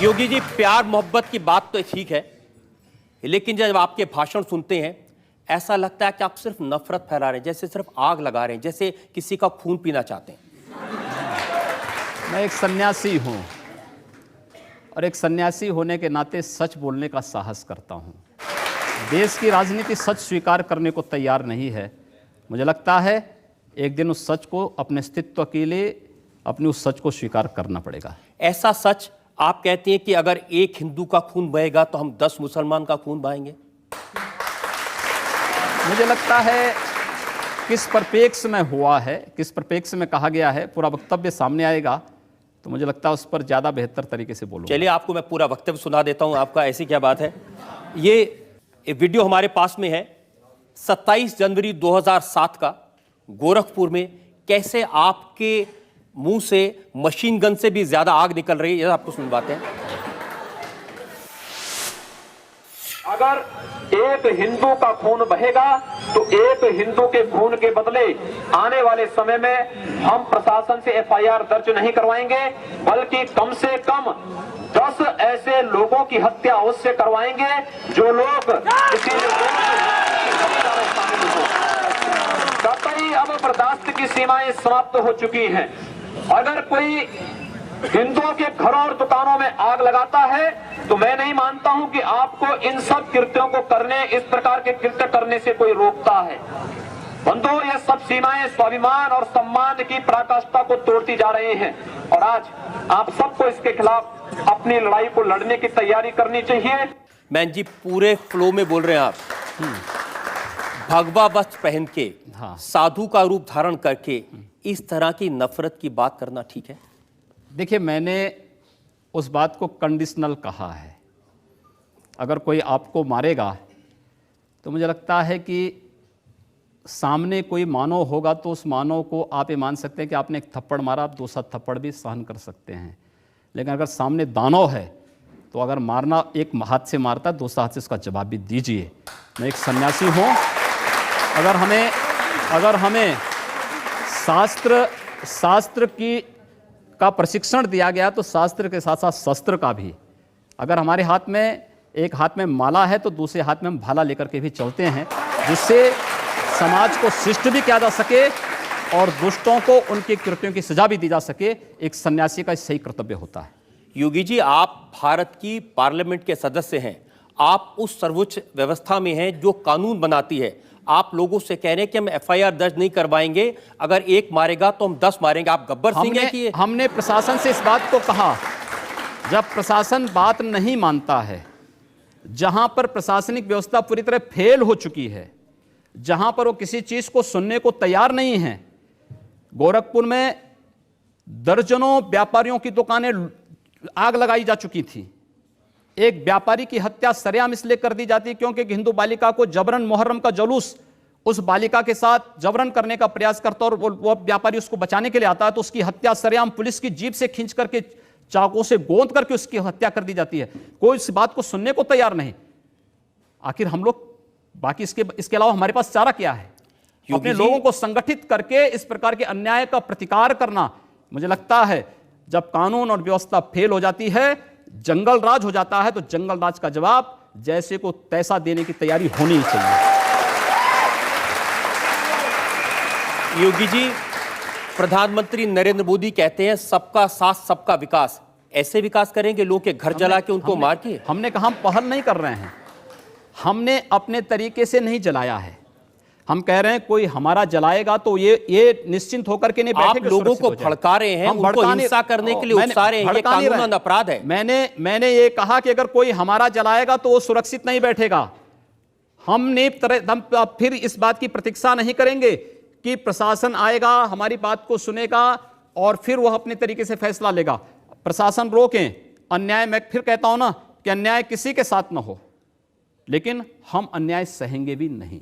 योगी जी, प्यार मोहब्बत की बात तो ठीक है, लेकिन जब आपके भाषण सुनते हैं ऐसा लगता है कि आप सिर्फ नफरत फैला रहे हैं, जैसे सिर्फ आग लगा रहे हैं, जैसे किसी का खून पीना चाहते हैं। मैं एक सन्यासी हूं और एक सन्यासी होने के नाते सच बोलने का साहस करता हूं। देश की राजनीति सच स्वीकार करने को तैयार नहीं है। मुझे लगता है एक दिन उस सच को अपने अस्तित्व के लिए अपने उस सच को स्वीकार करना पड़ेगा। ऐसा सच आप कहते हैं कि अगर एक हिंदू का खून बहेगा तो हम 10 मुसलमान का खून बहाएंगे? मुझे लगता है किस परिप्रेक्ष्य में हुआ है, किस परिप्रेक्ष्य में कहा गया है, पूरा वक्तव्य सामने आएगा तो मुझे लगता है उस पर ज़्यादा बेहतर तरीके से बोलूँगा। चलिए, आपको मैं पूरा वक्तव्य सुना देता हूं। आपका ऐसी क्या बात है। ये वीडियो हमारे पास में है 27 जनवरी 2007 का, गोरखपुर में कैसे आपके मुंह से मशीन गन से भी ज्यादा आग निकल रही है, ये आपको सुनवाते हैं। अगर एक हिंदू का खून बहेगा तो एक हिंदू के खून के बदले आने वाले समय में हम प्रशासन से एफआईआर दर्ज नहीं करवाएंगे, बल्कि कम से कम 10 ऐसे लोगों की हत्या उससे करवाएंगे जो लोग किसी कतई अब बर्दाश्त की सीमाएं समाप्त हो चुकी हैं। अगर कोई हिंदुओं के घरों और दुकानों में आग लगाता है तो मैं नहीं मानता हूं कि आपको इन सब कृत्यों को करने, इस प्रकार के कृत्य करने से कोई रोकता है। बंधुओं, ये सब सीमाएं स्वाभिमान और सम्मान की पराकाष्ठा को तोड़ती जा रही हैं और आज आप सबको इसके खिलाफ अपनी लड़ाई को लड़ने की तैयारी करनी चाहिए। मैन जी, पूरे फ्लो में बोल रहे हैं आप। भगवा वस्त्र पहन के, हाँ। साधु का रूप धारण करके इस तरह की नफरत की बात करना ठीक है? देखिए, मैंने उस बात को कंडीशनल कहा है। अगर कोई आपको मारेगा तो मुझे लगता है कि सामने कोई मानव होगा तो उस मानव को आप ये मान सकते हैं कि आपने एक थप्पड़ मारा, आप दूसरा थप्पड़ भी सहन कर सकते हैं। लेकिन अगर सामने दानव है तो अगर मारना एक हाथ से मारता है, दूसरा हाथ से उसका जवाब भी दीजिए। मैं एक सन्यासी हूँ। अगर हमें शास्त्र का प्रशिक्षण दिया गया तो शास्त्र के साथ साथ शस्त्र का भी। अगर हमारे हाथ में एक हाथ में माला है तो दूसरे हाथ में हम भाला लेकर के भी चलते हैं, जिससे समाज को शिष्ट भी किया जा सके और दुष्टों को उनके कृत्यों की सजा भी दी जा सके। एक सन्यासी का सही कर्तव्य होता है। योगी जी, आप भारत की पार्लियामेंट के सदस्य हैं, आप उस सर्वोच्च व्यवस्था में हैं जो कानून बनाती है। आप लोगों से कह रहे हैं कि हम एफआईआर दर्ज नहीं करवाएंगे, अगर एक मारेगा तो हम 10 मारेंगे। आप गब्बर सिंह हैं कि हमने प्रशासन से इस बात को कहा। जब प्रशासन बात नहीं मानता है, जहां पर प्रशासनिक व्यवस्था पूरी तरह फेल हो चुकी है, जहां पर वो किसी चीज को सुनने को तैयार नहीं है। गोरखपुर में दर्जनों व्यापारियों की दुकानें आग लगाई जा चुकी थी। एक व्यापारी की हत्या सरेआम इसलिए कर दी जाती क्योंकि एक हिंदू बालिका को जबरन, मुहर्रम का जुलूस उस बालिका के साथ जबरन करने का प्रयास करता और वो व्यापारी उसको बचाने के लिए आता है तो उसकी हत्या सरेआम पुलिस की जीप से खींच करके, चाकू से गोंद करके उसकी हत्या कर दी जाती है। कोई इस बात को सुनने को तैयार नहीं। आखिर हम लोग बाकी इसके अलावा हमारे पास चारा क्या है? अपने लोगों को संगठित करके इस प्रकार के अन्याय का प्रतिकार करना। मुझे लगता है जब कानून और व्यवस्था फेल हो जाती है, जंगल राज हो जाता है, तो जंगल राज का जवाब जैसे को तैसा देने की तैयारी होनी चाहिए। योगी जी, प्रधानमंत्री नरेंद्र मोदी कहते हैं सबका साथ सबका विकास। ऐसे विकास करेंगे लोगों के घर जला के, उनको मार के? हमने कहा हम पहल नहीं कर रहे हैं। हमने अपने तरीके से नहीं जलाया है। हम कह रहे हैं कोई हमारा जलाएगा तो ये निश्चिंत होकर के नहीं बैठेंगे। आप लोगों को भड़का रहे हैं, उनको हिंसा करने के लिए उकसा रहे हैं, ये कानूनन अपराध है। मैंने ये कहा कि अगर कोई हमारा जलाएगा तो वो सुरक्षित नहीं बैठेगा। हम फिर इस बात की प्रतीक्षा नहीं करेंगे कि प्रशासन आएगा, हमारी बात को सुनेगा और फिर वह अपने तरीके से फैसला लेगा। प्रशासन रोकें अन्याय। मैं फिर कहता हूं ना कि अन्याय किसी के साथ ना हो, लेकिन हम अन्याय सहेंगे भी नहीं।